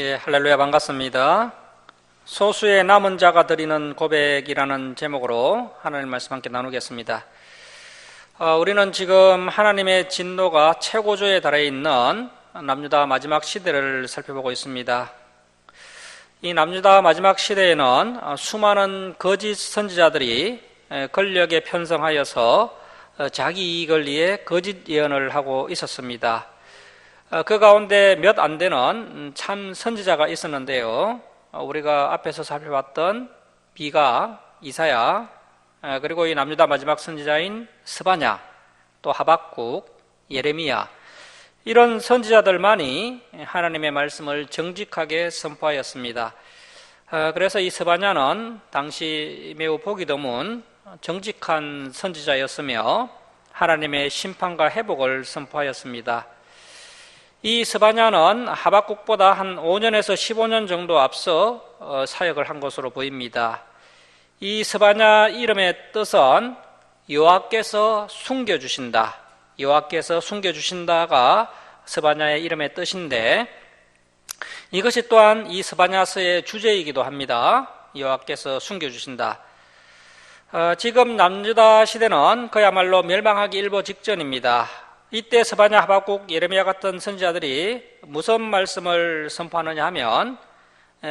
예, 할렐루야 반갑습니다. 소수의 남은 자가 드리는 고백이라는 제목으로 하나님 말씀 함께 나누겠습니다. 우리는 지금 하나님의 진노가 최고조에 달해 있는 남유다 마지막 시대를 살펴보고 있습니다. 이 남유다 마지막 시대에는 수많은 거짓 선지자들이 권력에 편성하여서 자기 이익을 위해 거짓 예언을 하고 있었습니다. 그 가운데 몇 안 되는 참 선지자가 있었는데요. 우리가 앞에서 살펴봤던 비가, 이사야, 그리고 이 남유다 마지막 선지자인 스바냐, 또 하박국, 예레미야, 이런 선지자들만이 하나님의 말씀을 정직하게 선포하였습니다. 그래서 이 스바냐는 당시 매우 보기 드문 정직한 선지자였으며 하나님의 심판과 회복을 선포하였습니다. 이 스바냐는 하박국보다 한 5년에서 15년 정도 앞서 사역을 한 것으로 보입니다. 이 스바냐 이름의 뜻은 여호와께서 숨겨주신다, 여호와께서 숨겨주신다가 스바냐의 이름의 뜻인데, 이것이 또한 이 스바냐서의 주제이기도 합니다. 여호와께서 숨겨주신다. 지금 남유다 시대는 그야말로 멸망하기 일보 직전입니다. 이때 스바냐, 하박국, 예레미야 같은 선지자들이 무슨 말씀을 선포하느냐 하면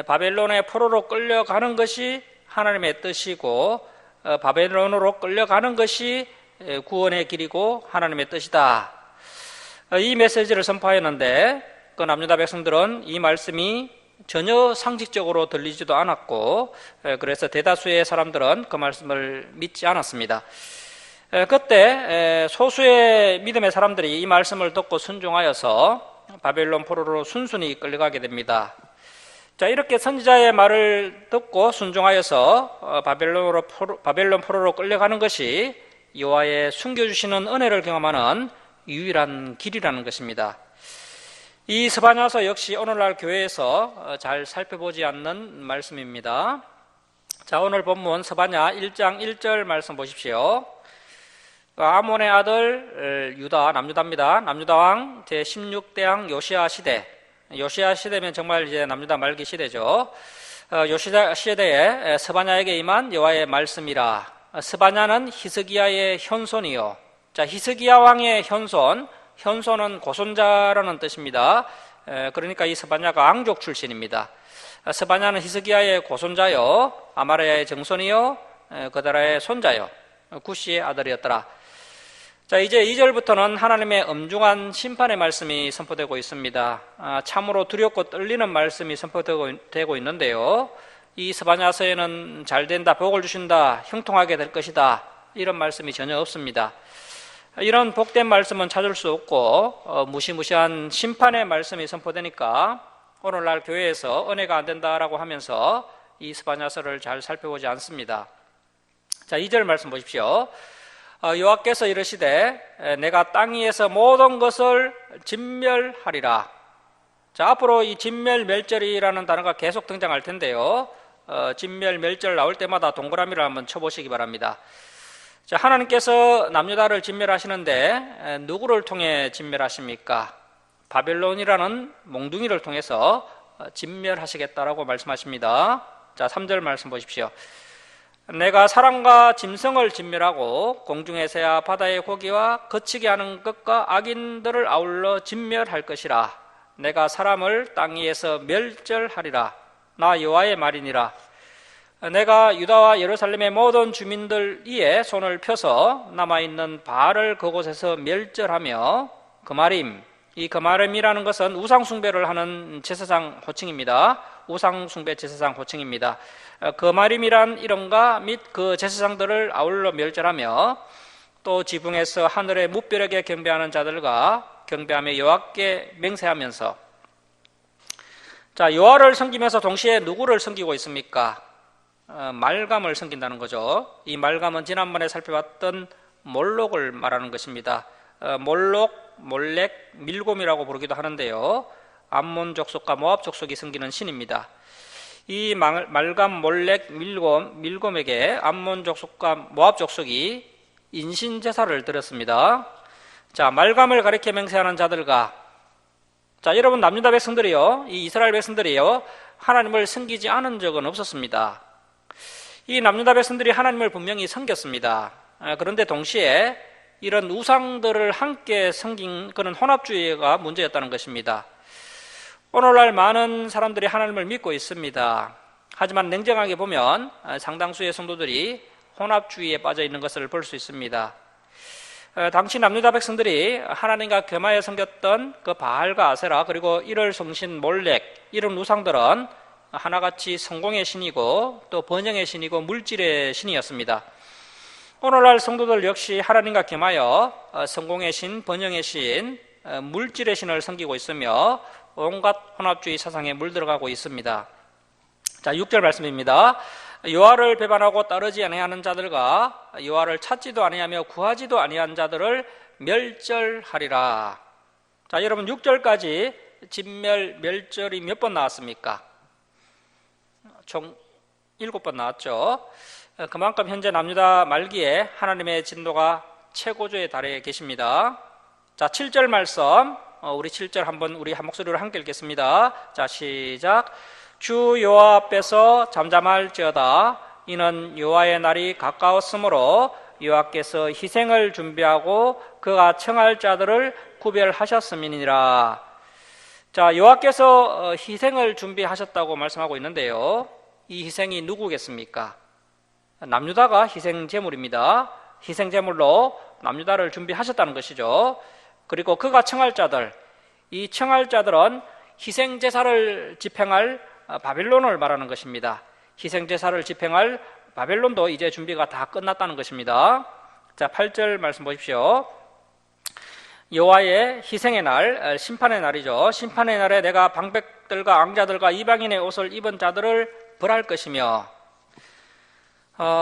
바벨론의 포로로 끌려가는 것이 하나님의 뜻이고 바벨론으로 끌려가는 것이 구원의 길이고 하나님의 뜻이다, 이 메시지를 선포하였는데 그 남유다 백성들은 이 말씀이 전혀 상식적으로 들리지도 않았고 그래서 대다수의 사람들은 그 말씀을 믿지 않았습니다. 그때 소수의 믿음의 사람들이 이 말씀을 듣고 순종하여서 바벨론 포로로 순순히 끌려가게 됩니다. 자, 이렇게 선지자의 말을 듣고 순종하여서 바벨론 포로로 끌려가는 것이 여호와의 숨겨주시는 은혜를 경험하는 유일한 길이라는 것입니다. 이 스바냐서 역시 오늘날 교회에서 잘 살펴보지 않는 말씀입니다. 자, 오늘 본문 스바냐 1장 1절 말씀 보십시오. 아몬의 아들 유다, 남유다입니다. 남유다 왕 제16대 왕 요시야 시대. 요시야 시대면 정말 이제 남유다 말기 시대죠. 요시야 시대에 스바냐에게 임한 여호와의 말씀이라. 스바냐는 히스기야의 현손이요. 자, 히스기야 왕의 현손은 고손자라는 뜻입니다. 그러니까 이 스바냐가 앙족 출신입니다. 스바냐는 히스기야의 고손자요, 아마랴의 정손이요, 그다라의 손자요, 구시의 아들이었더라. 자, 이제 2절부터는 하나님의 엄중한 심판의 말씀이 선포되고 있습니다. 참으로 두렵고 떨리는 말씀이 선포되고 있는데요. 이 스바냐서에는 잘된다, 복을 주신다, 형통하게 될 것이다, 이런 말씀이 전혀 없습니다. 이런 복된 말씀은 찾을 수 없고 무시무시한 심판의 말씀이 선포되니까 오늘날 교회에서 은혜가 안 된다라고 하면서 이 스바냐서를 잘 살펴보지 않습니다. 자, 2절 말씀 보십시오. 여호와께서 이르시되 내가 땅 위에서 모든 것을 진멸하리라. 자, 앞으로 이 진멸 멸절이라는 단어가 계속 등장할 텐데요. 진멸 멸절 나올 때마다 동그라미를 한번 쳐보시기 바랍니다. 자, 하나님께서 남유다를 진멸하시는데 누구를 통해 진멸하십니까? 바벨론이라는 몽둥이를 통해서 진멸하시겠다라고 말씀하십니다. 자, 3절 말씀 보십시오. 내가 사람과 짐승을 진멸하고 공중의 새와 바다의 고기와 거치게 하는 것과 악인들을 아울러 진멸할 것이라. 내가 사람을 땅 위에서 멸절하리라. 나 여호와의 말이니라. 내가 유다와 예루살렘의 모든 주민들 위에 손을 펴서 남아있는 바알을 그곳에서 멸절하며 그마림, 이 그마림이라는 것은 우상숭배를 하는 제사장 호칭입니다. 우상숭배 제사장 호칭입니다. 그마림이란 이름과 및 그 제사장들을 아울러 멸절하며 또 지붕에서 하늘의 무뼈에게 경배하는 자들과 경배하며 여호와께 맹세하면서. 자, 여호와를 섬기면서 동시에 누구를 섬기고 있습니까? 말감을 섬긴다는 거죠. 이 말감은 지난번에 살펴봤던 몰록을 말하는 것입니다. 몰록, 몰렉, 밀곰이라고 부르기도 하는데요. 암몬 족속과 모압 족속이 섬기는 신입니다. 이 말감, 몰렉, 밀곰에게 암몬 족속과 모압 족속이 인신 제사를 드렸습니다. 자, 말감을 가리켜 맹세하는 자들과 자, 여러분 남유다 백성들이요, 이 이스라엘 백성들이요, 하나님을 섬기지 않은 적은 없었습니다. 이 남유다 백성들이 하나님을 분명히 섬겼습니다. 그런데 동시에 이런 우상들을 함께 섬긴 그런 혼합주의가 문제였다는 것입니다. 오늘날 많은 사람들이 하나님을 믿고 있습니다. 하지만 냉정하게 보면 상당수의 성도들이 혼합주의에 빠져 있는 것을 볼 수 있습니다. 당시 남유다 백성들이 하나님과 겸하여 섬겼던 그 바알과 아세라, 그리고 일월 성신 몰렉, 이런 우상들은 하나같이 성공의 신이고 또 번영의 신이고 물질의 신이었습니다. 오늘날 성도들 역시 하나님과 겸하여 성공의 신, 번영의 신, 물질의 신을 섬기고 있으며 온갖 혼합주의 사상에 물들어가고 있습니다. 자, 6절 말씀입니다. 여호와를 배반하고 따르지 아니하는 자들과 여호와를 찾지도 아니하며 구하지도 아니한 자들을 멸절하리라. 자, 여러분 6절까지 진멸, 멸절이 몇 번 나왔습니까? 총 7번 나왔죠. 그만큼 현재 남유다 말기에 하나님의 진노가 최고조에 달해 계십니다. 자, 7절 말씀, 우리 7절 한번 우리 한 목소리로 함께 읽겠습니다. 자, 시작. 주 여호와 앞에서 잠잠할지어다. 이는 여호와의 날이 가까웠으므로 여호와께서 희생을 준비하고 그가 청할 자들을 구별하셨음이니라. 자, 여호와께서 희생을 준비하셨다고 말씀하고 있는데요, 이 희생이 누구겠습니까? 남유다가 희생 제물입니다. 희생 제물로 남유다를 준비하셨다는 것이죠. 그리고 그가 청할 자들, 이 청할 자들은 희생 제사를 집행할 바벨론을 말하는 것입니다. 희생 제사를 집행할 바벨론도 이제 준비가 다 끝났다는 것입니다. 자, 8절 말씀 보십시오. 여호와의 희생의 날, 심판의 날이죠. 심판의 날에 내가 방백들과 앙자들과 이방인의 옷을 입은 자들을 벌할 것이며,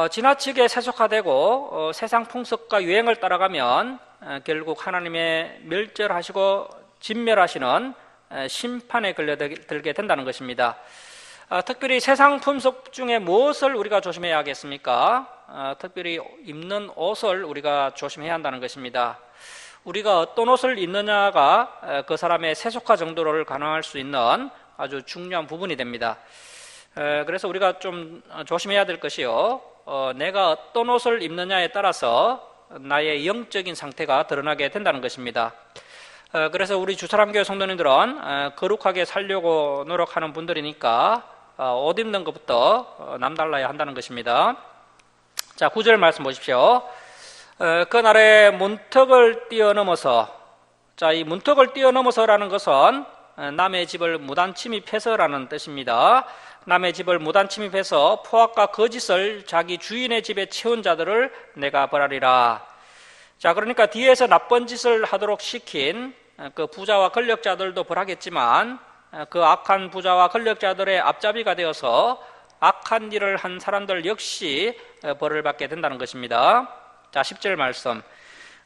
지나치게 세속화되고 세상 풍습과 유행을 따라가면 결국 하나님의 멸절하시고 진멸하시는 심판에 걸려들게 된다는 것입니다. 특별히 세상 풍습 중에 무엇을 우리가 조심해야 하겠습니까? 특별히 입는 옷을 우리가 조심해야 한다는 것입니다. 우리가 어떤 옷을 입느냐가 그 사람의 세속화 정도를 가늠할 수 있는 아주 중요한 부분이 됩니다. 그래서 우리가 좀 조심해야 될 것이요, 내가 어떤 옷을 입느냐에 따라서 나의 영적인 상태가 드러나게 된다는 것입니다. 그래서 우리 주사람교회 성도님들은 거룩하게 살려고 노력하는 분들이니까 옷 입는 것부터 남달라야 한다는 것입니다. 자, 9절 말씀 보십시오. 그날에 문턱을 뛰어넘어서, 자, 이 문턱을 뛰어넘어서라는 것은 남의 집을 무단 침입해서라는 뜻입니다. 남의 집을 무단 침입해서 포악과 거짓을 자기 주인의 집에 채운 자들을 내가 벌하리라. 자, 그러니까 뒤에서 나쁜 짓을 하도록 시킨 그 부자와 권력자들도 벌하겠지만 그 악한 부자와 권력자들의 앞잡이가 되어서 악한 일을 한 사람들 역시 벌을 받게 된다는 것입니다. 자, 10절 말씀.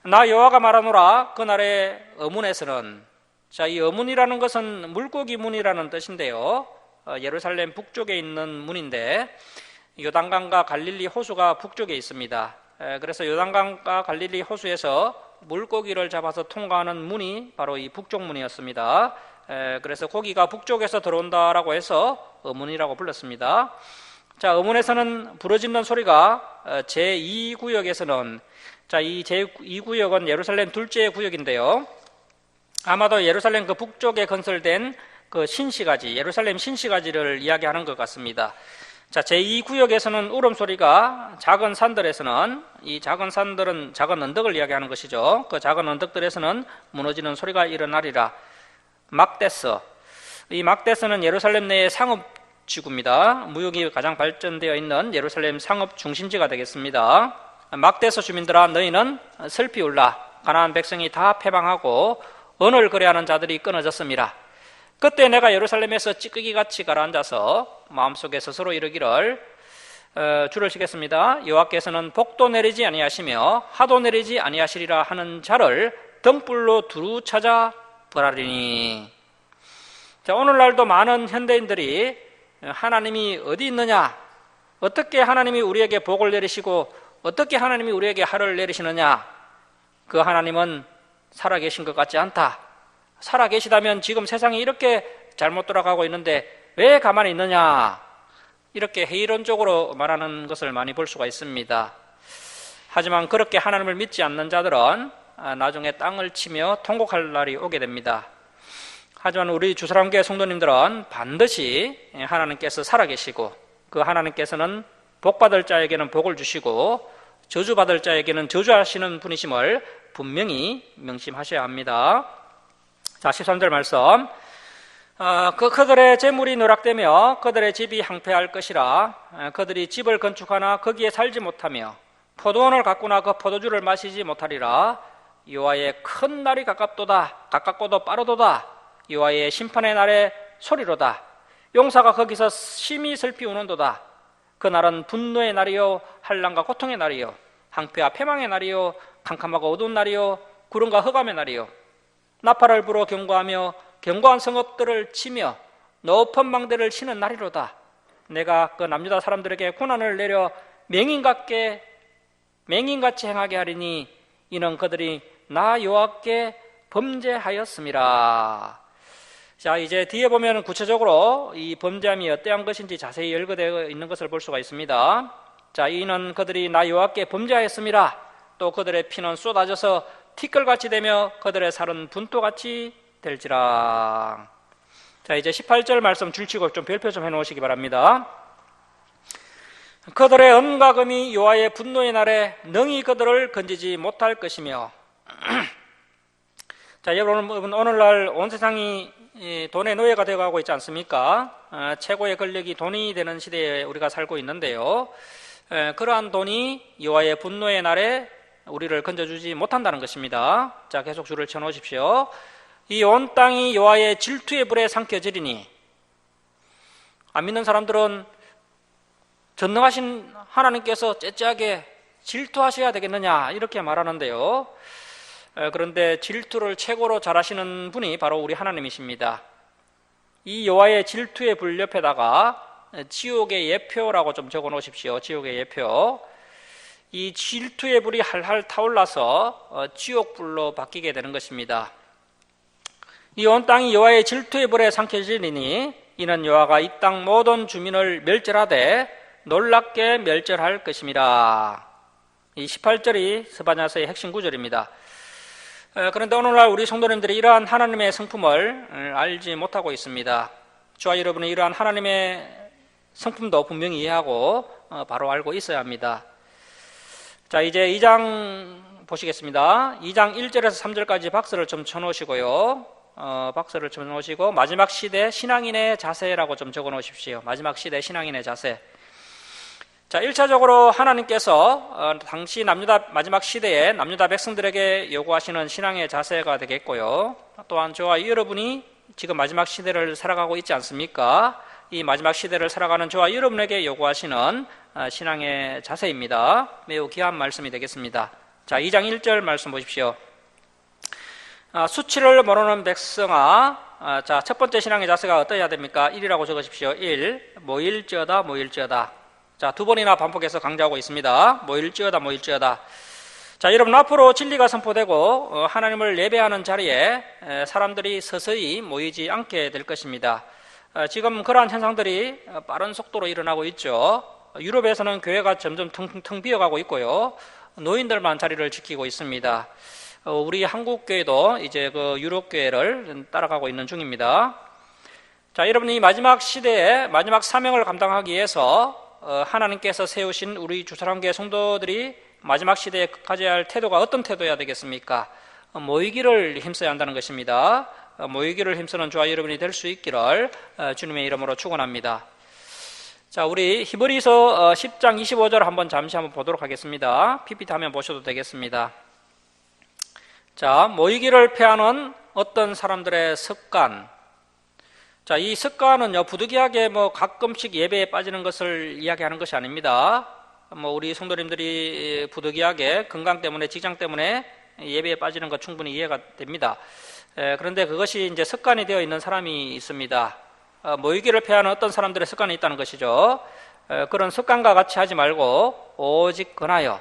나 여호와가 말하노라. 그날의 어문에서는, 자, 이 어문이라는 것은 물고기 문이라는 뜻인데요, 예루살렘 북쪽에 있는 문인데 요단강과 갈릴리 호수가 북쪽에 있습니다. 그래서 요단강과 갈릴리 호수에서 물고기를 잡아서 통과하는 문이 바로 이 북쪽 문이었습니다. 그래서 고기가 북쪽에서 들어온다라고 해서 어문이라고 불렀습니다. 자, 어문에서는 부러지는 소리가 제2구역에서는, 자, 이 제2구역은 예루살렘 둘째 구역인데요, 아마도 예루살렘 그 북쪽에 건설된 그 신시가지, 예루살렘 신시가지를 이야기하는 것 같습니다. 자, 제2구역에서는 울음소리가, 작은 산들에서는, 이 작은 산들은 작은 언덕을 이야기하는 것이죠. 그 작은 언덕들에서는 무너지는 소리가 일어나리라. 막데스, 이 막데스는 예루살렘 내의 상업지구입니다. 무역이 가장 발전되어 있는 예루살렘 상업 중심지가 되겠습니다. 막데스 주민들아, 너희는 슬피 울라. 가나안 백성이 다 패방하고 언을 거래하는 자들이 끊어졌습니다. 그때 내가 예루살렘에서 찌끄기같이 가라앉아서 마음속에 스스로 이르기를, 줄을 치겠습니다. 여호와께서는 복도 내리지 아니하시며 하도 내리지 아니하시리라 하는 자를 등불로 두루 찾아 벌하리니. 자, 오늘날도 많은 현대인들이 하나님이 어디 있느냐, 어떻게 하나님이 우리에게 복을 내리시고 어떻게 하나님이 우리에게 하를 내리시느냐, 그 하나님은 살아계신 것 같지 않다, 살아 계시다면 지금 세상이 이렇게 잘못 돌아가고 있는데 왜 가만히 있느냐, 이렇게 회의론적으로 말하는 것을 많이 볼 수가 있습니다. 하지만 그렇게 하나님을 믿지 않는 자들은 나중에 땅을 치며 통곡할 날이 오게 됩니다. 하지만 우리 주사랑교회 성도님들은 반드시 하나님께서 살아계시고, 그 하나님께서는 복받을 자에게는 복을 주시고 저주받을 자에게는 저주하시는 분이심을 분명히 명심하셔야 합니다. 자, 13절 말씀. 그들의 재물이 누락되며 그들의 집이 항폐할 것이라. 그들이 집을 건축하나 거기에 살지 못하며 포도원을 가꾸나 그 포도주를 마시지 못하리라. 여호와의 큰 날이 가깝고도 빠르도다. 여호와의 심판의 날에 소리로다. 용사가 거기서 심히 슬피 우는도다. 그날은 분노의 날이요 환난과 고통의 날이요 항폐와 패망의 날이요 캄캄하고 어두운 날이요 구름과 흑암의 날이요 나팔을 불어 경고하며 견고한 성읍들을 치며 높은 망대를 치는 날이로다. 내가 그 남유다 사람들에게 고난을 내려 맹인같이 행하게 하리니 이는 그들이 나 여호와께 범죄하였음이라. 자, 이제 뒤에 보면 구체적으로 이 범죄함이 어떠한 것인지 자세히 열거되어 있는 것을 볼 수가 있습니다. 자, 이는 그들이 나 여호와께 범죄하였음이라. 또 그들의 피는 쏟아져서 티끌같이 되며 그들의 살은 분토같이 될지라. 자, 이제 18절 말씀 줄치고 좀 별표 좀 해놓으시기 바랍니다. 그들의 은과 금이 여호와의 분노의 날에 능히 그들을 건지지 못할 것이며. 자, 여러분, 오늘날 온 세상이 돈의 노예가 되어가고 있지 않습니까? 최고의 권력이 돈이 되는 시대에 우리가 살고 있는데요. 그러한 돈이 여호와의 분노의 날에 우리를 건져주지 못한다는 것입니다. 자, 계속 줄을 쳐놓으십시오. 이 온 땅이 여호와의 질투의 불에 삼켜지리니. 안 믿는 사람들은 전능하신 하나님께서 째째하게 질투하셔야 되겠느냐, 이렇게 말하는데요. 그런데 질투를 최고로 잘하시는 분이 바로 우리 하나님이십니다. 이 여호와의 질투의 불 옆에다가 지옥의 예표라고 좀 적어 놓으십시오. 지옥의 예표. 이 질투의 불이 할할 타올라서 지옥불로 바뀌게 되는 것입니다. 이 온 땅이 여호와의 질투의 불에 삼켜지리니 이는 여호와가 이 땅 모든 주민을 멸절하되 놀랍게 멸절할 것임이라. 이 18절이 스바냐서의 핵심 구절입니다. 그런데 오늘날 우리 성도님들이 이러한 하나님의 성품을 알지 못하고 있습니다. 저와 여러분은 이러한 하나님의 성품도 분명히 이해하고 바로 알고 있어야 합니다. 자, 이제 2장 보시겠습니다. 2장 1절에서 3절까지 박스를 좀 쳐놓으시고요. 박스를 쳐놓으시고 마지막 시대 신앙인의 자세라고 좀 적어 놓으십시오. 마지막 시대 신앙인의 자세. 자, 1차적으로 하나님께서 당시 마지막 시대에 남유다 백성들에게 요구하시는 신앙의 자세가 되겠고요. 또한 저와 여러분이 지금 마지막 시대를 살아가고 있지 않습니까? 이 마지막 시대를 살아가는 저와 여러분에게 요구하시는 신앙의 자세입니다. 매우 귀한 말씀이 되겠습니다. 자, 2장 1절 말씀 보십시오. 수치를 모르는 백성아. 자, 첫 번째 신앙의 자세가 어떠해야 됩니까? 1이라고 적으십시오. 1. 모일지어다 모일지어다. 자, 두 번이나 반복해서 강조하고 있습니다. 모일지어다. 자, 여러분, 앞으로 진리가 선포되고 하나님을 예배하는 자리에 사람들이 서서히 모이지 않게 될 것입니다. 지금 그러한 현상들이 빠른 속도로 일어나고 있죠. 유럽에서는 교회가 점점 텅텅 비어가고 있고요. 노인들만 자리를 지키고 있습니다. 우리 한국 교회도 이제 그 유럽 교회를 따라가고 있는 중입니다. 자, 여러분, 이 마지막 시대에 마지막 사명을 감당하기 위해서 하나님께서 세우신 우리 주사랑교회 성도들이 마지막 시대에 가져야 할 태도가 어떤 태도여야 되겠습니까? 모이기를 힘써야 한다는 것입니다. 모이기를 힘쓰는 저와 여러분이 될 수 있기를 주님의 이름으로 축원합니다. 자, 우리 히브리서 10장 25절 잠시 한번 보도록 하겠습니다. PPT 화면 보셔도 되겠습니다. 자, 모이기를 패하는 어떤 사람들의 습관. 자, 이 습관은요, 부득이하게 가끔씩 예배에 빠지는 것을 이야기하는 것이 아닙니다. 우리 성도님들이 부득이하게 건강 때문에, 직장 때문에 예배에 빠지는 것 충분히 이해가 됩니다. 그런데 그것이 이제 습관이 되어 있는 사람이 있습니다. 모이기를 패하는 어떤 사람들의 습관이 있다는 것이죠. 그런 습관과 같이 하지 말고 오직 권하여.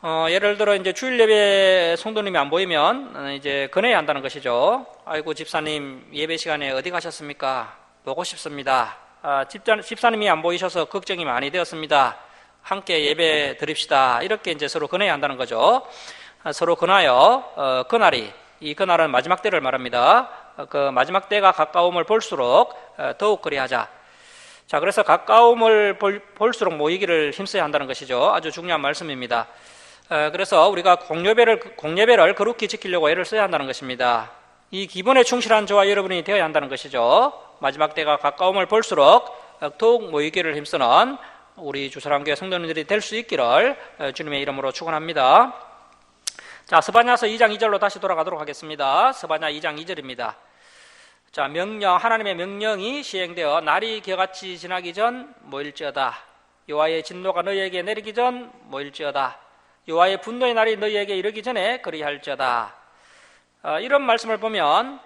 예를 들어 이제 주일 예배 성도님이 안 보이면 이제 건해야 한다는 것이죠. 아이고 집사님 예배 시간에 어디 가셨습니까? 보고 싶습니다. 집사님이 안 보이셔서 걱정이 많이 되었습니다. 함께 예배 드립시다. 이렇게 이제 서로 건해야 한다는 거죠. 서로 건하여 그날이 이 그날은 마지막 때를 말합니다. 그 마지막 때가 가까움을 볼수록 더욱 그리하자. 자, 그래서 가까움을 볼수록 모이기를 힘써야 한다는 것이죠. 아주 중요한 말씀입니다. 그래서 우리가 공예배를 거룩히 지키려고 애를 써야 한다는 것입니다. 이 기본에 충실한 저와 여러분이 되어야 한다는 것이죠. 마지막 때가 가까움을 볼수록 더욱 모이기를 힘쓰는 우리 주사랑교회 성도님들이 될 수 있기를 주님의 이름으로 축원합니다. 자, 스바냐서 2장 2절로 다시 돌아가도록 하겠습니다. 스바냐 2장 2절입니다. 자, 하나님의 명령이 시행되어 날이 겨같이 지나기 전 모일지어다. 여호와의 진노가 너희에게 내리기 전 모일지어다. 여호와의 분노의 날이 너희에게 이르기 전에 그리할지어다. 이런 말씀을 보면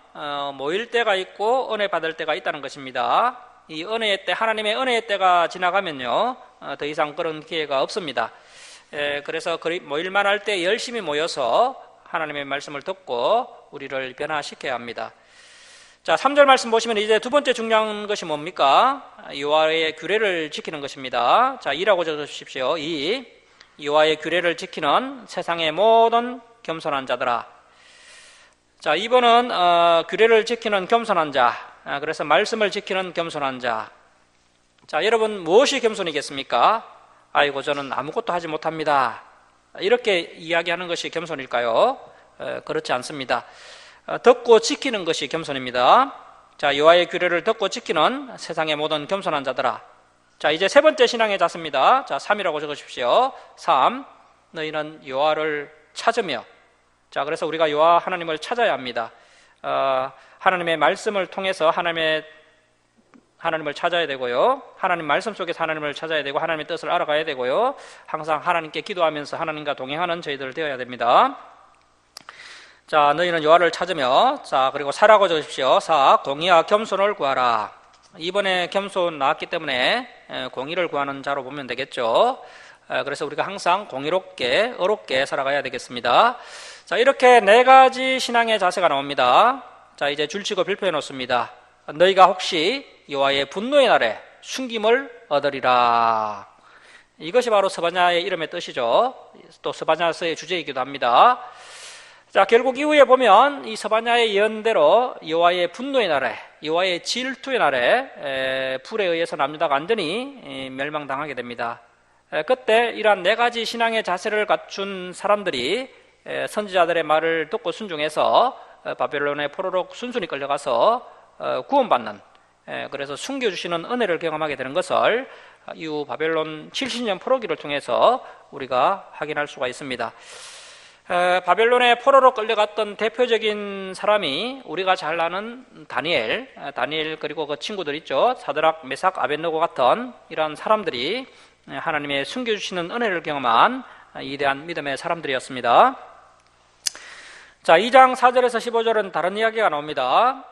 모일 때가 있고 은혜 받을 때가 있다는 것입니다. 이 은혜의 때, 하나님의 은혜의 때가 지나가면요 더 이상 그런 기회가 없습니다. 그래서 모일만 할 때 열심히 모여서 하나님의 말씀을 듣고 우리를 변화시켜야 합니다. 자, 3절 말씀 보시면 이제 두 번째 중요한 것이 뭡니까? 여호와의 규례를 지키는 것입니다. 자, 2라고 적으십시오. 2. 여호와의 규례를 지키는 세상의 모든 겸손한 자들아. 자, 2번은 규례를 지키는 겸손한 자. 그래서 말씀을 지키는 겸손한 자. 자, 여러분 무엇이 겸손이겠습니까? 아이고 저는 아무것도 하지 못합니다. 이렇게 이야기하는 것이 겸손일까요? 그렇지 않습니다. 듣고 지키는 것이 겸손입니다. 자, 여호와의 규례를 듣고 지키는 세상의 모든 겸손한 자들아. 자, 이제 세 번째 신앙의 자세입니다. 자, 3이라고 적으십시오. 3. 너희는 여호와를 찾으며. 자, 그래서 우리가 여호와 하나님을 찾아야 합니다. 하나님의 말씀을 통해서 하나님을 찾아야 되고요. 하나님 말씀 속에서 하나님을 찾아야 되고 하나님의 뜻을 알아가야 되고요. 항상 하나님께 기도하면서 하나님과 동행하는 저희들 되어야 됩니다. 자, 너희는 여호와를 찾으며. 자, 그리고 4라고 적으십시오. 4. 공의와 겸손을 구하라. 이번에 겸손 나왔기 때문에 공의를 구하는 자로 보면 되겠죠. 그래서 우리가 항상 공의롭게 어렵게 살아가야 되겠습니다. 자, 이렇게 네 가지 신앙의 자세가 나옵니다. 자, 이제 줄치고 빌표해 놓습니다. 너희가 혹시 여호와의 분노의 날에 숨김을 얻으리라. 이것이 바로 스바냐의 이름의 뜻이죠. 또 스바냐서의 주제이기도 합니다. 자, 결국 이후에 보면 이 스바냐의 예언대로 여호와의 분노의 날에, 여호와의 질투의 날에 불에 의해서 남유다가 완전히 멸망당하게 됩니다. 그때 이러한 네 가지 신앙의 자세를 갖춘 사람들이 선지자들의 말을 듣고 순종해서 바벨론의 포로로 순순히 끌려가서 구원받는, 그래서 숨겨주시는 은혜를 경험하게 되는 것을 이후 바벨론 70년 포로기를 통해서 우리가 확인할 수가 있습니다. 바벨론의 포로로 끌려갔던 대표적인 사람이 우리가 잘 아는 다니엘 그리고 그 친구들 있죠. 사드락, 메삭, 아벳느고 같은 이러한 사람들이 하나님의 숨겨주시는 은혜를 경험한 위대한 믿음의 사람들이었습니다. 자, 2장 4절에서 15절은 다른 이야기가 나옵니다.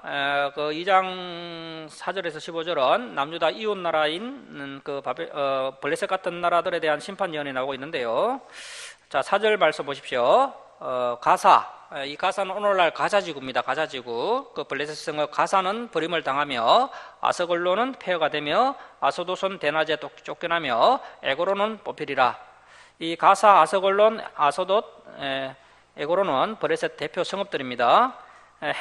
그 2장 4절에서 15절은 남유다 이웃 나라인 그 블레셋 같은 나라들에 대한 심판 예언이 나오고 있는데요. 자, 4절 말씀 보십시오. 가사, 이 가사는 오늘날 가자지구입니다. 가자지구. 그 블레셋 성의 가사는 버림을 당하며 아스글론은 폐허가 되며 아소도손 대낮에 쫓겨나며 에고로는 뽑히리라. 이 가사, 아스글론, 아소돗, 에고로는 블레셋 대표 성읍들입니다.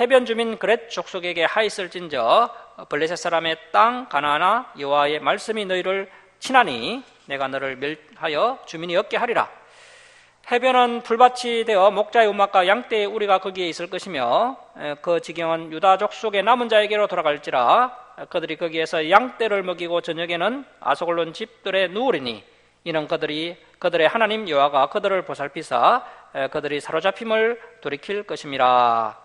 해변 주민 그렛 족속에게 하있을진저 블레셋 사람의 땅 가나안아 여호와의 말씀이 너희를 친하니 내가 너를 멸하여 주민이 없게 하리라. 해변은 풀밭이 되어 목자의 음악과 양떼의 우리가 거기에 있을 것이며 그 지경은 유다 족속의 남은 자에게로 돌아갈지라. 그들이 거기에서 양떼를 먹이고 저녁에는 아소글론 집들에 누우리니 이는 그들의 하나님 여호와가 그들을 보살피사 그들이 사로잡힘을 돌이킬 것임이라.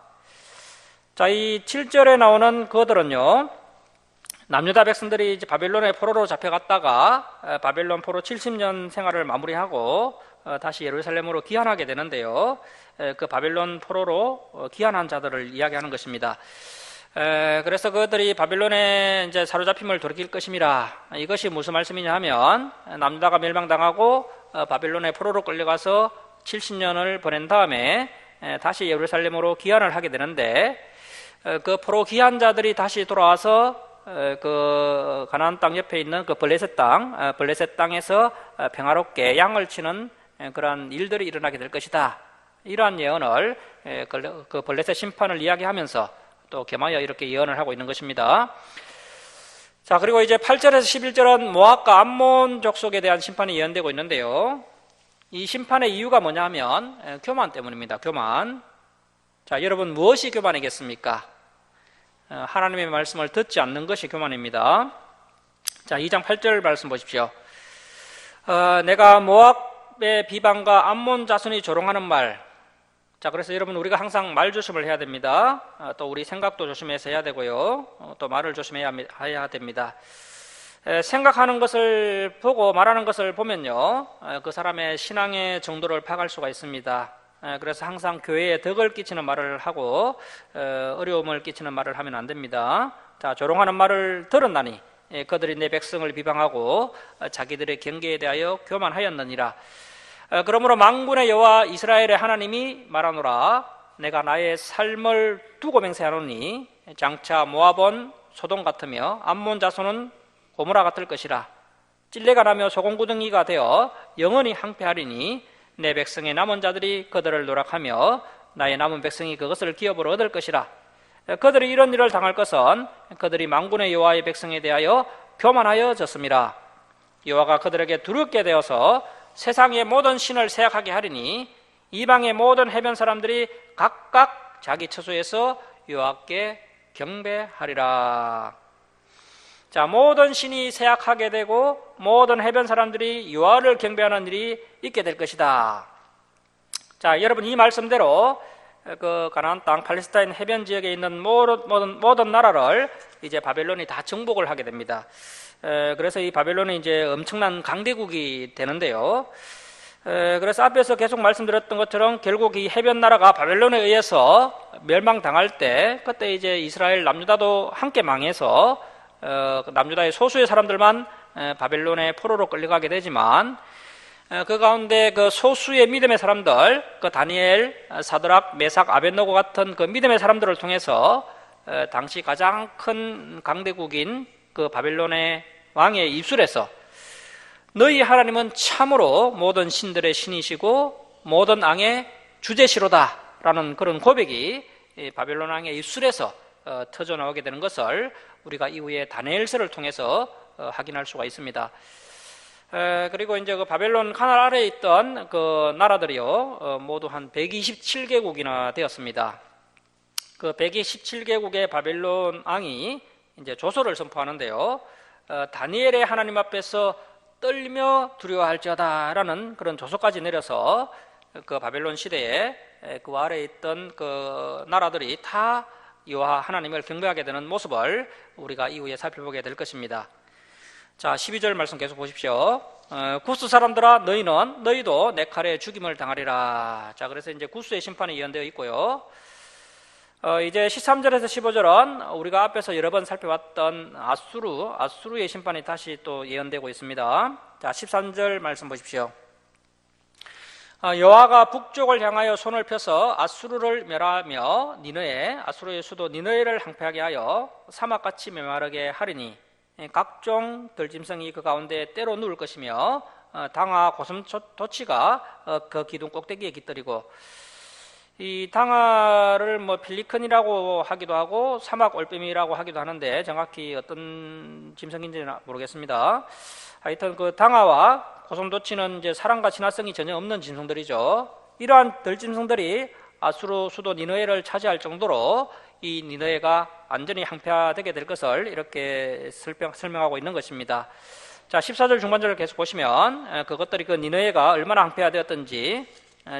자, 이 7절에 나오는 그들은요, 남유다 백성들이 이제 바벨론의 포로로 잡혀갔다가 바벨론 포로 70년 생활을 마무리하고 다시 예루살렘으로 귀환하게 되는데요. 그 바벨론 포로로 귀환한 자들을 이야기하는 것입니다. 그래서 그들이 바벨론에 이제 사로잡힘을 돌이킬 것임이라. 이것이 무슨 말씀이냐 하면 남유다가 멸망당하고 바벨론의 포로로 끌려가서 70년을 보낸 다음에 다시 예루살렘으로 귀환을 하게 되는데, 그 포로 귀환자들이 다시 돌아와서 그 가나안 땅 옆에 있는 그 블레셋 땅에서 평화롭게 양을 치는 그러한 일들이 일어나게 될 것이다. 이러한 예언을 그 블레셋 심판을 이야기하면서 또 겸하여 이렇게 예언을 하고 있는 것입니다. 자, 그리고 이제 8절에서 11절은 모압과 암몬 족속에 대한 심판이 예언되고 있는데요. 이 심판의 이유가 뭐냐 하면 교만 때문입니다. 교만. 자, 여러분 무엇이 교만이겠습니까? 하나님의 말씀을 듣지 않는 것이 교만입니다. 자, 2장 8절 말씀 보십시오. 내가 모압의 비방과 암몬 자손이 조롱하는 말. 자, 그래서 여러분 우리가 항상 말 조심을 해야 됩니다. 또 우리 생각도 조심해서 해야 되고요. 또 말을 조심해야 됩니다. 생각하는 것을 보고 말하는 것을 보면요, 그 사람의 신앙의 정도를 파악할 수가 있습니다. 그래서 항상 교회에 덕을 끼치는 말을 하고 어려움을 끼치는 말을 하면 안 됩니다. 자, 조롱하는 말을 들었나니 그들이 내 백성을 비방하고 자기들의 경계에 대하여 교만하였느니라. 그러므로 만군의 여호와 이스라엘의 하나님이 말하노라. 내가 나의 삶을 두고 맹세하노니 장차 모압은 소돔 같으며 암몬 자손은 고모라 같을 것이라. 찔레가 나며 소금구덩이가 되어 영원히 항폐하리니 내 백성의 남은 자들이 그들을 노락하며 나의 남은 백성이 그것을 기업으로 얻을 것이라. 그들이 이런 일을 당할 것은 그들이 만군의 여호와의 백성에 대하여 교만하여졌음이라. 여호와가 그들에게 두렵게 되어서 세상의 모든 신을 세약하게 하리니 이방의 모든 해변 사람들이 각각 자기 처소에서 여호와께 경배하리라. 자, 모든 신이 세약하게 되고 모든 해변 사람들이 여호와를 경배하는 일이 있게 될 것이다. 자, 여러분 이 말씀대로 그 가나안 땅 팔레스타인 해변 지역에 있는 모든 나라를 이제 바벨론이 다 정복을 하게 됩니다. 그래서 이 바벨론이 이제 엄청난 강대국이 되는데요. 그래서 앞에서 계속 말씀드렸던 것처럼 결국 이 해변 나라가 바벨론에 의해서 멸망당할 때, 그때 이제 이스라엘 남유다도 함께 망해서 남유다의 소수의 사람들만 바벨론의 포로로 끌려가게 되지만, 그 가운데 그 소수의 믿음의 사람들, 그 다니엘, 사드락, 메삭, 아벳노고 같은 그 믿음의 사람들을 통해서 당시 가장 큰 강대국인 그 바벨론의 왕의 입술에서 너희 하나님은 참으로 모든 신들의 신이시고 모든 왕의 주제시로다 라는 그런 고백이 바벨론 왕의 입술에서 터져 나오게 되는 것을 우리가 이후에 다니엘서를 통해서 확인할 수가 있습니다. 그리고 이제 그 바벨론 카날 아래에 있던 그 나라들이요, 모두 한 127개국이나 되었습니다. 그 127개국의 바벨론 왕이 이제 조소를 선포하는데요, 다니엘의 하나님 앞에서 떨며 두려워할지어다라는 그런 조소까지 내려서 그 바벨론 시대에 그 아래에 있던 그 나라들이 다 여호와 하나님을 경배하게 되는 모습을 우리가 이후에 살펴보게 될 것입니다. 자, 12절 말씀 계속 보십시오. 구스 사람들아, 너희도 내 칼에 죽임을 당하리라. 자, 그래서 이제 구스의 심판이 예언되어 있고요. 이제 13절에서 15절은 우리가 앞에서 여러 번 살펴봤던 아수르의 심판이 다시 또 예언되고 있습니다. 자, 13절 말씀 보십시오. 여호와가 북쪽을 향하여 손을 펴서 아수르를 멸하며 아수르의 수도 니느웨를 항폐하게 하여 사막같이 메마르게 하리니 각종 들짐승이 그 가운데 때로 누울 것이며 당아 고슴도치가 그 기둥 꼭대기에 깃들이고, 이 당아를 뭐 필리컨이라고 하기도 하고 사막 올빼미라고 하기도 하는데 정확히 어떤 짐승인지는 모르겠습니다. 하여튼 그 당아와 고슴도치는 이제 사랑과 친화성이 전혀 없는 짐승들이죠. 이러한 들짐승들이 아수르 수도 니느웨를 차지할 정도로 이 니느웨가 완전히 항폐화되게 될 것을 이렇게 설명하고 있는 것입니다. 자, 14절 중반절을 계속 보시면 그것들이 그 니느웨가 얼마나 항폐화되었던지,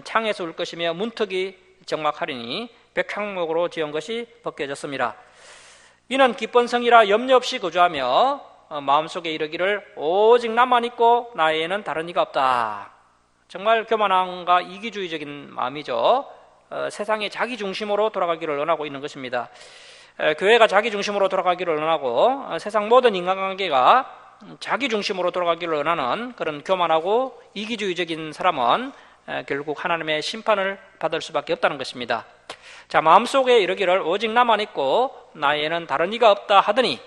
창에서 울 것이며 문턱이 적막하리니 백향목으로 지은 것이 벗겨졌습니다. 이는 기쁜 성이라 염려 없이 거주하며 마음속에 이르기를 오직 나만 있고 나에는 다른 이가 없다. 정말 교만함과 이기주의적인 마음이죠. 세상이 자기 중심으로 돌아가기를 원하고 있는 것입니다. 교회가 자기 중심으로 돌아가기를 원하고 세상 모든 인간관계가 자기 중심으로 돌아가기를 원하는 그런 교만하고 이기주의적인 사람은 결국 하나님의 심판을 받을 수밖에 없다는 것입니다. 자, 마음속에 이르기를 오직 나만 있고 나에는 다른 이가 없다 하더니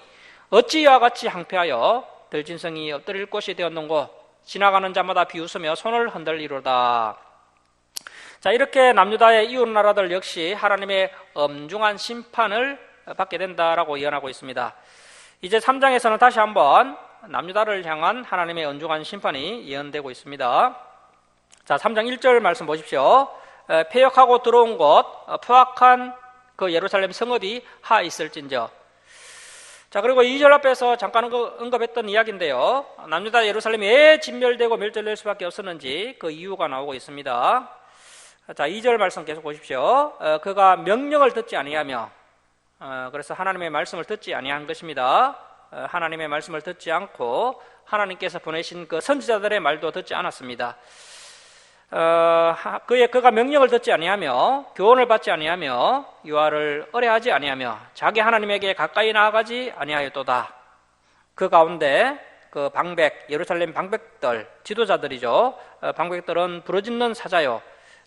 어찌 이와 같이 항폐하여 들짐승이 엎드릴 곳이 되었는고 지나가는 자마다 비웃으며 손을 흔들리로다. 자, 이렇게 남유다의 이웃 나라들 역시 하나님의 엄중한 심판을 받게 된다라고 예언하고 있습니다. 이제 3장에서는 다시 한번 남유다를 향한 하나님의 엄중한 심판이 예언되고 있습니다. 자, 3장 1절 말씀 보십시오. 패역하고 들어온 곳 포악한 그 예루살렘 성읍이 하 있을진저. 자, 그리고 2절 앞에서 잠깐 언급했던 이야기인데요. 남유다 예루살렘이 왜 진멸되고 멸절될 수밖에 없었는지 그 이유가 나오고 있습니다. 자, 2절 말씀 계속 보십시오. 그가 명령을 듣지 아니하며, 그래서 하나님의 말씀을 듣지 아니한 것입니다. 하나님의 말씀을 듣지 않고 하나님께서 보내신 그 선지자들의 말도 듣지 않았습니다. 그가 명령을 듣지 아니하며 교훈을 받지 아니하며 유아를 의뢰하지 아니하며 자기 하나님에게 가까이 나아가지 아니하였도다. 그 가운데 그 방백, 예루살렘 방백들, 지도자들이죠. 방백들은 부르짖는 사자요.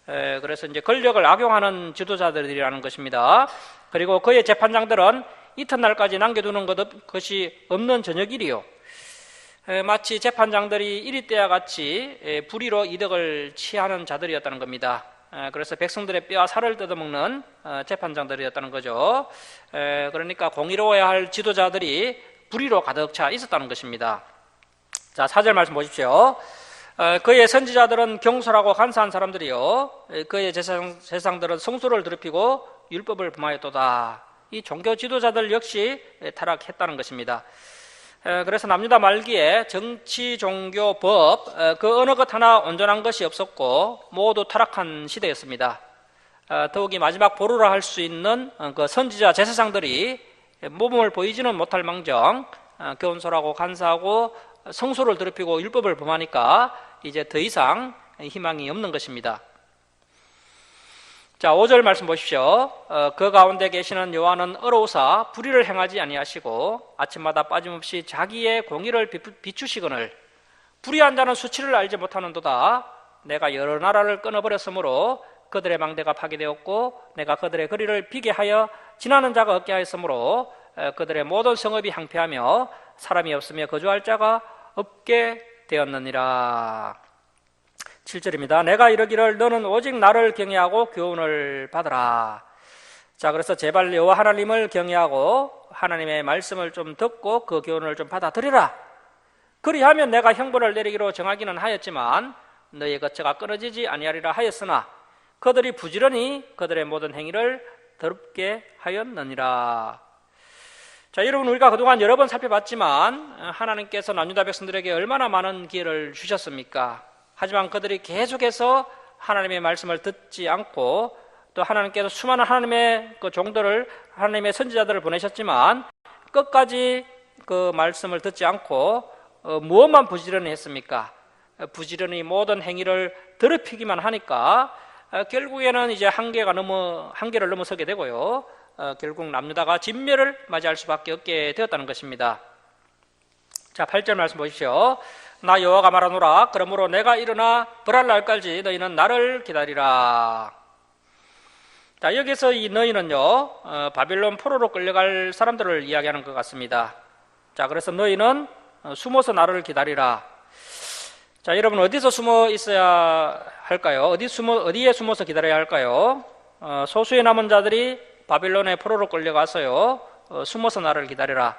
그래서 이제 권력을 악용하는 지도자들이라는 것입니다. 그리고 그의 재판장들은 이튿날까지 남겨두는 것이 없는 저녁일이요. 마치 재판장들이 이리 때와 같이 불의로 이득을 취하는 자들이었다는 겁니다. 그래서 백성들의 뼈와 살을 뜯어먹는 재판장들이었다는 거죠. 그러니까 공의로워야 할 지도자들이 불의로 가득 차 있었다는 것입니다. 자, 4절 말씀 보십시오. 그의 선지자들은 경솔하고 간사한 사람들이요 그의 제사장들은 성소를 더럽히고 율법을 범하였도다. 이 종교 지도자들 역시 타락했다는 것입니다. 그래서 남유다 말기에 정치, 종교, 법 그 어느 것 하나 온전한 것이 없었고 모두 타락한 시대였습니다. 더욱이 마지막 보루라 할 수 있는 그 선지자 제사장들이 모범을 보이지는 못할 망정 경솔하고 간사하고 성소를 더럽히고 율법을 범하니까 이제 더 이상 희망이 없는 것입니다. 자, 5절 말씀 보십시오. 그 가운데 계시는 여호와는 어로우사 불의를 행하지 아니하시고 아침마다 빠짐없이 자기의 공의를 비추시거늘 불의한 자는 수치를 알지 못하는도다. 내가 여러 나라를 끊어버렸으므로 그들의 망대가 파괴되었고 내가 그들의 거리를 비게 하여 지나는 자가 없게 하였으므로 그들의 모든 성읍이 항폐하며 사람이 없으며 거주할 자가 없게 되었느니라. 7절입니다. 내가 이르기를 너는 오직 나를 경외하고 교훈을 받으라. 자, 그래서 제발 여호와 하나님을 경외하고 하나님의 말씀을 좀 듣고 그 교훈을 좀 받아들이라. 그리하면 내가 형벌을 내리기로 정하기는 하였지만 너의 거처가 끊어지지 아니하리라 하였으나 그들이 부지런히 그들의 모든 행위를 더럽게 하였느니라. 자, 여러분, 우리가 그동안 여러 번 살펴봤지만 하나님께서 남유다 백성들에게 얼마나 많은 기회를 주셨습니까? 하지만 그들이 계속해서 하나님의 말씀을 듣지 않고 또 하나님께서 수많은 하나님의 그 종들을 하나님의 선지자들을 보내셨지만 끝까지 그 말씀을 듣지 않고 무엇만 부지런히 했습니까? 부지런히 모든 행위를 더럽히기만 하니까 결국에는 이제 한계를 넘어서게 되고요. 결국 남유다가 진멸을 맞이할 수밖에 없게 되었다는 것입니다. 자, 8절 말씀 보십시오. 나 여호와가 말하노라. 그러므로 내가 일어나 벌할 날까지 너희는 나를 기다리라. 자, 여기서 이 너희는요 바빌론 포로로 끌려갈 사람들을 이야기하는 것 같습니다. 자, 그래서 너희는 숨어서 나를 기다리라. 자, 여러분, 어디서 숨어 있어야 할까요? 어디에 숨어서 기다려야 할까요? 소수의 남은 자들이 바빌론의 포로로 끌려가서요 숨어서 나를 기다리라.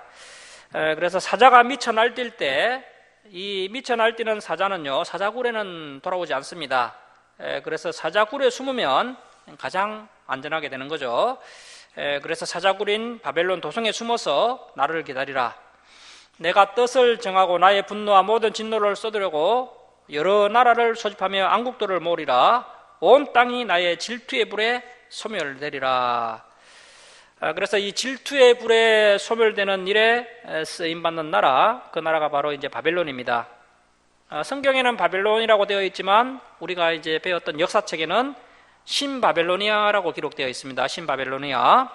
그래서 사자가 미쳐 날뛸 때 이 미쳐 날뛰는 사자는요 사자굴에는 돌아오지 않습니다. 그래서 사자굴에 숨으면 가장 안전하게 되는 거죠. 그래서 사자굴인 바벨론 도성에 숨어서 나를 기다리라. 내가 뜻을 정하고 나의 분노와 모든 진노를 쏟으려고 여러 나라를 소집하며 안국들을 모으리라. 온 땅이 나의 질투의 불에 소멸되리라. 그래서 이 질투의 불에 소멸되는 일에 쓰임받는 나라, 그 나라가 바로 이제 바벨론입니다. 성경에는 바벨론이라고 되어 있지만 우리가 이제 배웠던 역사책에는 신바벨로니아라고 기록되어 있습니다. 신바벨로니아.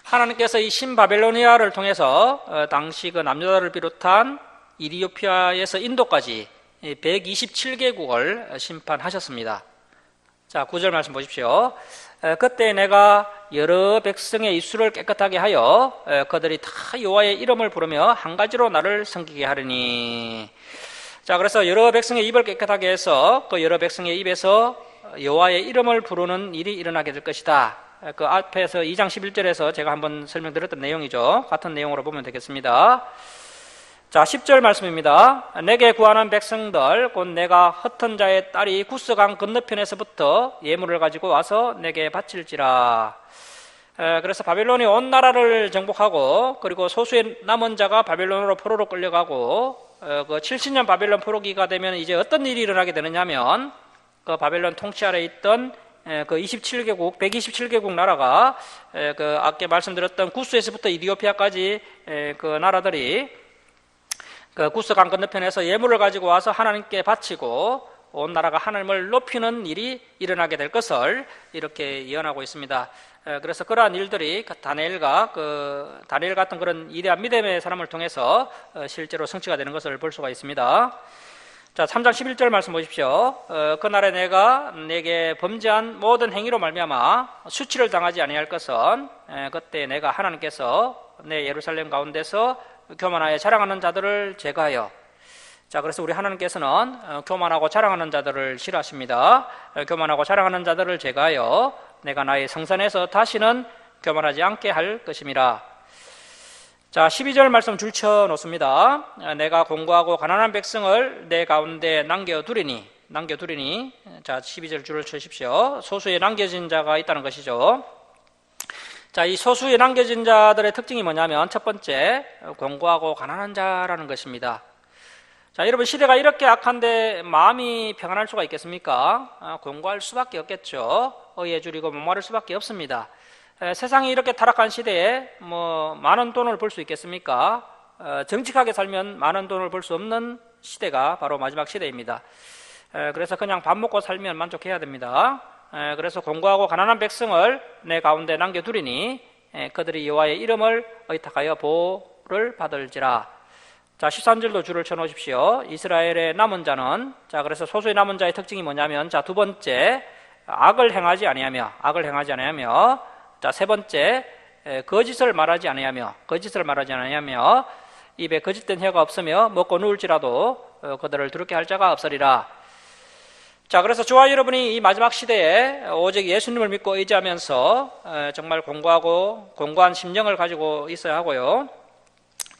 하나님께서 이 신바벨로니아를 통해서 당시 그 남유다를 비롯한 이디오피아에서 인도까지 127개국을 심판하셨습니다. 자, 9절 말씀 보십시오. 그때 내가 여러 백성의 입술을 깨끗하게 하여 그들이 다 여호와의 이름을 부르며 한 가지로 나를 섬기게 하리니. 자, 그래서 여러 백성의 입을 깨끗하게 해서 그 여러 백성의 입에서 여호와의 이름을 부르는 일이 일어나게 될 것이다. 그 앞에서 2장 11절에서 제가 한번 설명드렸던 내용이죠. 같은 내용으로 보면 되겠습니다. 자, 10절 말씀입니다. 내게 구하는 백성들 곧 내가 흩은 자의 딸이 구스강 건너편에서부터 예물을 가지고 와서 내게 바칠지라. 그래서 바벨론이 온 나라를 정복하고 그리고 소수의 남은 자가 바벨론으로 포로로 끌려가고 그 70년 바벨론 포로기가 되면 이제 어떤 일이 일어나게 되느냐면 그 바벨론 통치 아래 있던 그 27개국, 127개국 나라가 그 아까 말씀드렸던 구스에서부터 이디오피아까지 그 나라들이 그 구스강 건너편에서 예물을 가지고 와서 하나님께 바치고 온 나라가 하나님을 높이는 일이 일어나게 될 것을 이렇게 예언하고 있습니다. 그래서 그러한 일들이 다니엘 같은 그런 위대한 믿음의 사람을 통해서 실제로 성취가 되는 것을 볼 수가 있습니다. 자, 3장 11절 말씀 보십시오. 그날에 내가 내게 범죄한 모든 행위로 말미암아 수치를 당하지 아니할 것은 그때 내가 하나님께서 내 예루살렘 가운데서 교만하여 자랑하는 자들을 제거하여. 자, 그래서 우리 하나님께서는 교만하고 자랑하는 자들을 싫어하십니다. 교만하고 자랑하는 자들을 제거하여 내가 나의 성산에서 다시는 교만하지 않게 할 것임이라. 자, 12절 말씀 줄쳐 놓습니다. 내가 공고하고 가난한 백성을 내 가운데 남겨두리니. 자, 12절 줄을 쳐십시오. 소수에 남겨진 자가 있다는 것이죠. 자, 이 소수에 남겨진 자들의 특징이 뭐냐면 첫 번째, 공고하고 가난한 자라는 것입니다. 자, 여러분, 시대가 이렇게 악한데 마음이 평안할 수가 있겠습니까? 공고할 수밖에 없겠죠. 의에 줄이고 목마를 수밖에 없습니다. 세상이 이렇게 타락한 시대에 많은 돈을 벌 수 있겠습니까? 정직하게 살면 많은 돈을 벌 수 없는 시대가 바로 마지막 시대입니다. 그래서 그냥 밥 먹고 살면 만족해야 됩니다. 그래서 공고하고 가난한 백성을 내 가운데 남겨두리니 그들이 여호와의 이름을 의탁하여 보호를 받을지라. 자, 13절도 줄을 쳐놓으십시오. 이스라엘의 남은 자는, 자, 그래서 소수의 남은 자의 특징이 뭐냐면, 자, 두 번째, 악을 행하지 아니하며, 자, 세 번째, 거짓을 말하지 아니하며, 입에 거짓된 혀가 없으며 먹고 누울지라도 그들을 두렵게 할 자가 없으리라. 자, 그래서 저와 여러분이 이 마지막 시대에 오직 예수님을 믿고 의지하면서 정말 공고한 심령을 가지고 있어야 하고요.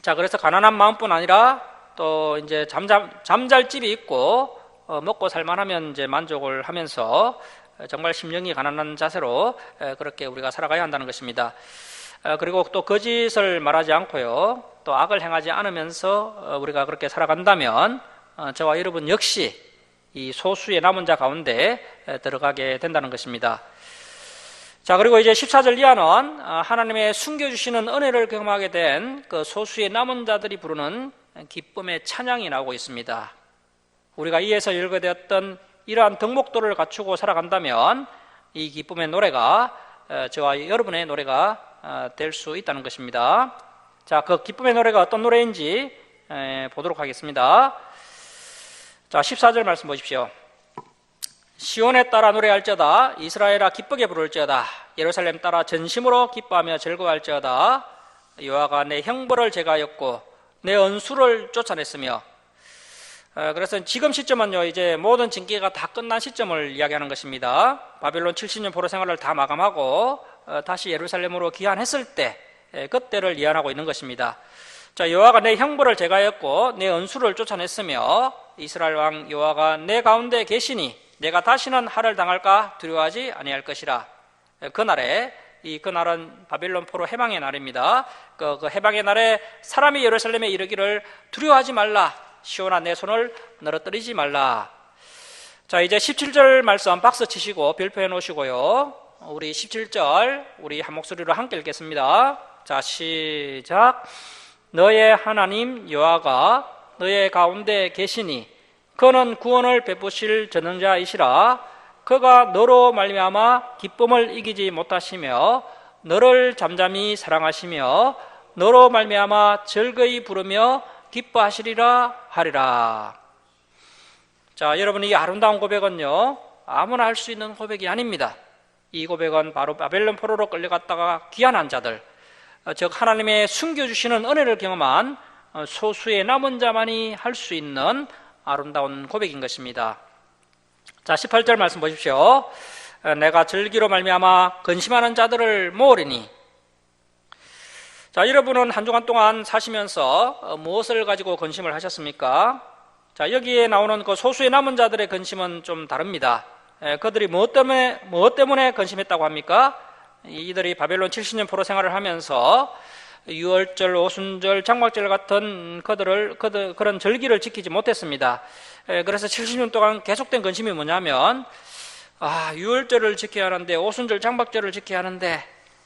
자, 그래서 가난한 마음뿐 아니라 또 이제 잠잘 집이 있고 먹고 살만하면 이제 만족을 하면서 정말 심령이 가난한 자세로 그렇게 우리가 살아가야 한다는 것입니다. 그리고 또 거짓을 말하지 않고요, 또 악을 행하지 않으면서 우리가 그렇게 살아간다면 저와 여러분 역시 이 소수의 남은 자 가운데 들어가게 된다는 것입니다. 자, 그리고 이제 14절 이하는 하나님의 숨겨주시는 은혜를 경험하게 된 그 소수의 남은 자들이 부르는 기쁨의 찬양이 나오고 있습니다. 우리가 이에서 열거되었던 이러한 덕목도를 갖추고 살아간다면 이 기쁨의 노래가 저와 여러분의 노래가 될 수 있다는 것입니다. 자, 그 기쁨의 노래가 어떤 노래인지 보도록 하겠습니다. 자, 14절 말씀 보십시오. 시온에 따라 노래할지어다. 이스라엘아 기쁘게 부를지어다. 예루살렘 따라 전심으로 기뻐하며 즐거워할지어다. 여호와가 내 형벌을 제거하였고 내 언수를 쫓아냈으며. 그래서 지금 시점은요, 이제 모든 징계가 다 끝난 시점을 이야기하는 것입니다. 바벨론 70년 포로 생활을 다 마감하고 다시 예루살렘으로 귀환했을 때, 그때를 예언하고 있는 것입니다. 자, 여호와가 내 형벌을 제거하였고 내 언수를 쫓아냈으며 이스라엘 왕 여호와가 내 가운데 계시니 내가 다시는 할을 당할까 두려워하지 아니할 것이라. 그날은 바벨론 포로 해방의 날입니다. 그 해방의 날에 사람이 예루살렘에 이르기를 두려워하지 말라. 시온아 내 손을 늘어뜨리지 말라. 자, 이제 17절 말씀 박스 치시고 별표해 놓으시고요. 우리 17절 우리 한 목소리로 함께 읽겠습니다. 자, 시작. 너의 하나님 여호와가 너의 가운데 계시니 그는 구원을 베푸실 전능자이시라. 그가 너로 말미암아 기쁨을 이기지 못하시며 너를 잠잠히 사랑하시며 너로 말미암아 즐거이 부르며 기뻐하시리라 하리라. 자, 여러분, 이 아름다운 고백은요, 아무나 할 수 있는 고백이 아닙니다. 이 고백은 바로 바벨론 포로로 끌려갔다가 귀환한 자들, 즉 하나님의 숨겨주시는 은혜를 경험한 소수의 남은 자만이 할 수 있는 아름다운 고백인 것입니다. 자, 18절 말씀 보십시오. 내가 절기로 말미암아 근심하는 자들을 모으리니. 자, 여러분은 한 주간 동안 사시면서 무엇을 가지고 근심을 하셨습니까? 자, 여기에 나오는 그 소수의 남은 자들의 근심은 좀 다릅니다. 그들이 무엇 때문에 근심했다고 합니까? 이들이 바벨론 70년 포로 생활을 하면서 유월절, 오순절, 장막절 같은 그런 절기를 지키지 못했습니다. 그래서 70년 동안 계속된 근심이 뭐냐면, 유월절을 지켜야 하는데, 오순절, 장막절을 지켜야 하는데,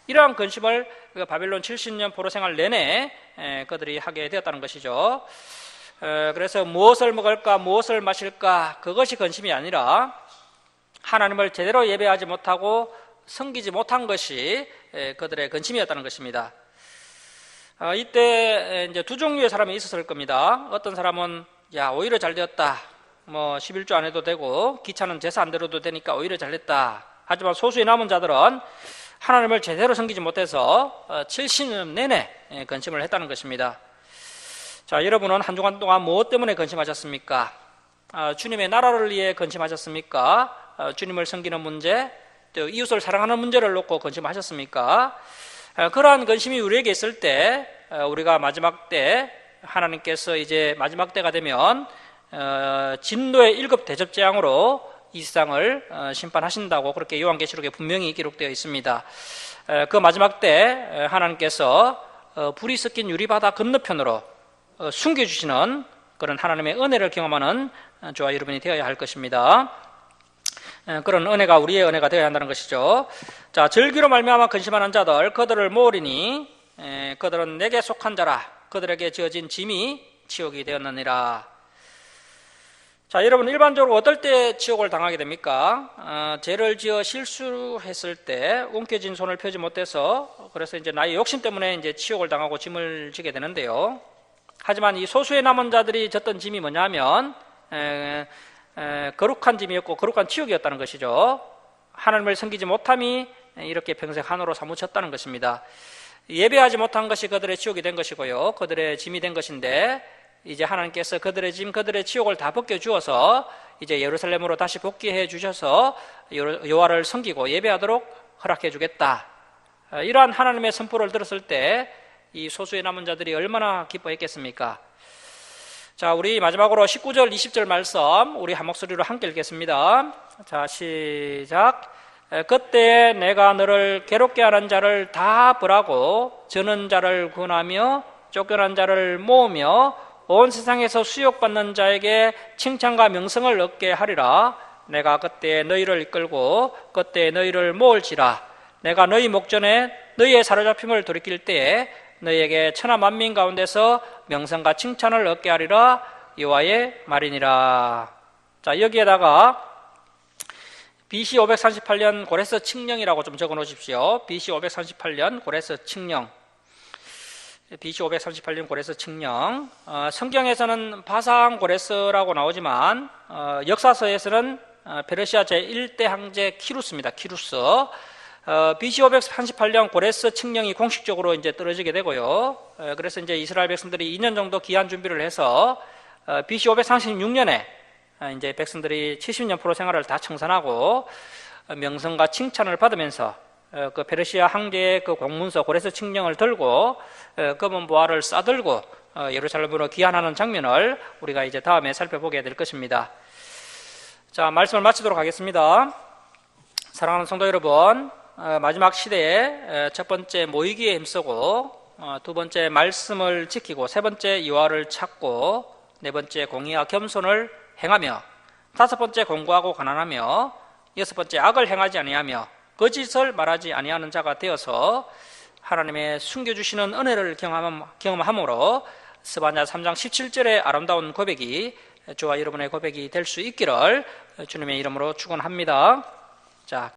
이러한 근심을 바벨론 70년 포로 생활 내내 그들이 하게 되었다는 것이죠. 그래서 무엇을 먹을까, 무엇을 마실까, 그것이 근심이 아니라 하나님을 제대로 예배하지 못하고 섬기지 못한 것이 그들의 근심이었다는 것입니다. 이때 이제 두 종류의 사람이 있었을 겁니다. 어떤 사람은 오히려 잘 되었다. 11조 안 해도 되고 귀찮은 제사 안 드려도 되니까 오히려 잘 됐다. 하지만 소수의 남은 자들은 하나님을 제대로 섬기지 못해서 70년 내내 근심을 했다는 것입니다. 자, 여러분은 한 주간 동안 무엇 때문에 근심하셨습니까? 주님의 나라를 위해 근심하셨습니까? 주님을 섬기는 문제, 또 이웃을 사랑하는 문제를 놓고 근심하셨습니까? 그러한 근심이 우리에게 있을 때 우리가 마지막 때 하나님께서 이제 마지막 때가 되면 진노의 1급 대접 재앙으로 이 세상을 심판하신다고 그렇게 요한계시록에 분명히 기록되어 있습니다. 그 마지막 때 하나님께서 불이 섞인 유리바다 건너편으로 숨겨주시는 그런 하나님의 은혜를 경험하는 저와 여러분이 되어야 할 것입니다. 그런 은혜가 우리의 은혜가 되어야 한다는 것이죠. 자, 절기로 말미암아 근심하는 자들, 그들을 모으리니 그들은 내게 속한 자라. 그들에게 지어진 짐이 지옥이 되었느니라. 자, 여러분, 일반적으로 어떨 때 지옥을 당하게 됩니까? 죄를 지어 실수했을 때 움켜진 손을 펴지 못해서 그래서 이제 나의 욕심 때문에 이제 지옥을 당하고 짐을 지게 되는데요. 하지만 이 소수의 남은 자들이 졌던 짐이 뭐냐면 거룩한 짐이었고 거룩한 지옥이었다는 것이죠. 하나님을 섬기지 못함이 이렇게 평생 한으로 사무쳤다는 것입니다. 예배하지 못한 것이 그들의 지옥이 된 것이고요, 그들의 짐이 된 것인데 이제 하나님께서 그들의 짐, 그들의 지옥을 다 벗겨주어서 이제 예루살렘으로 다시 복귀해 주셔서 여호와를 섬기고 예배하도록 허락해 주겠다. 이러한 하나님의 선포를 들었을 때 이 소수의 남은 자들이 얼마나 기뻐했겠습니까? 자, 우리 마지막으로 19절, 20절 말씀 우리 한 목소리로 함께 읽겠습니다. 자, 시작. 그때 내가 너를 괴롭게 하는 자를 다 벌하고 저는 자를 구원하며 쫓겨난 자를 모으며 온 세상에서 수욕받는 자에게 칭찬과 명성을 얻게 하리라. 내가 그때 너희를 이끌고 그때 너희를 모을지라. 내가 너희 목전에 너희의 사로잡힘을 돌이킬 때에 너희에게 천하 만민 가운데서 명성과 칭찬을 얻게 하리라. 여호와의 말이니라. 자, 여기에다가 BC 538년 고레스 칙령이라고 좀 적어 놓으십시오. BC 538년 고레스 칙령. BC 538년 고레스 칙령. 성경에서는 바상 고레스라고 나오지만 역사서에서는 페르시아 제1대 황제 키루스입니다. 키루스. BC 538년 고레스 칙령이 공식적으로 이제 떨어지게 되고요. 그래서 이제 이스라엘 백성들이 2년 정도 기한 준비를 해서 BC 536년에 이제 백성들이 70년 포로 생활을 다 청산하고 명성과 칭찬을 받으면서 그 페르시아 황제의 그 공문서 고레스 칙령을 들고 검은 보화를 싸들고 예루살렘으로 귀환하는 장면을 우리가 이제 다음에 살펴보게 될 것입니다. 자, 말씀을 마치도록 하겠습니다. 사랑하는 성도 여러분, 마지막 시대에 첫 번째 모이기에 힘쓰고 두 번째 말씀을 지키고 세 번째 여호와를 찾고 네 번째 공의와 겸손을 행하며 다섯 번째 공고하고 가난하며 여섯 번째 악을 행하지 아니하며 거짓을 말하지 아니하는 자가 되어서 하나님의 숨겨주시는 은혜를 경험함으로 스바냐 3장 17절의 아름다운 고백이 저와 여러분의 고백이 될 수 있기를 주님의 이름으로 축원합니다. 자,